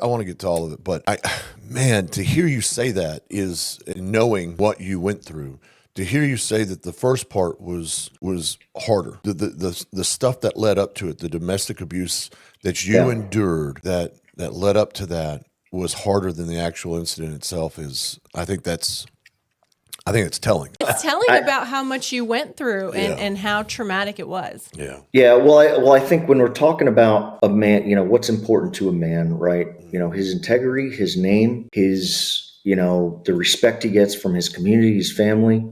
I want to get to all of it, but man, to hear you say that is knowing what you went through. To hear you say that the first part was harder, the stuff that led up to it, the domestic abuse that you endured, that led up to that was harder than the actual incident itself. I think it's telling. It's telling about how much you went through and how traumatic it was. Yeah. Yeah. Well, I think when we're talking about a man, what's important to a man, right? His integrity, his name, the respect he gets from his community, his family,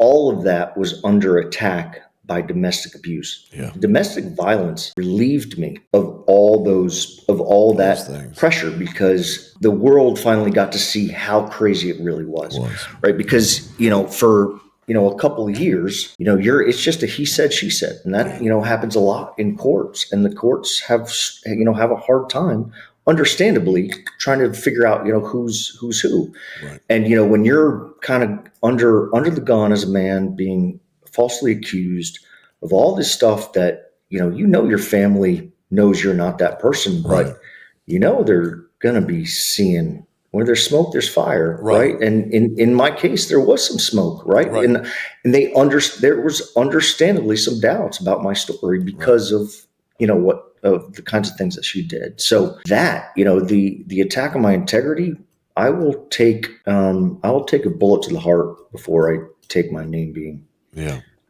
all of that was under attack by domestic abuse. Yeah. Domestic violence relieved me of all that things. pressure, because the world finally got to see how crazy it really was. Right? Because, for a couple of years, it's just a he said, she said. And that, happens a lot in courts, and the courts have a hard time, understandably, trying to figure out, who's who. Right. And, when you're kind of under the gun as a man, being falsely accused of all this stuff that, your family knows you're not that person, right. but, they're going to be seeing where there's smoke, there's fire. Right. And in my case, there was some smoke. Right. And there was understandably some doubts about my story because of, of the kinds of things that she did. So that, the attack on my integrity, I will take a bullet to the heart before I take my name being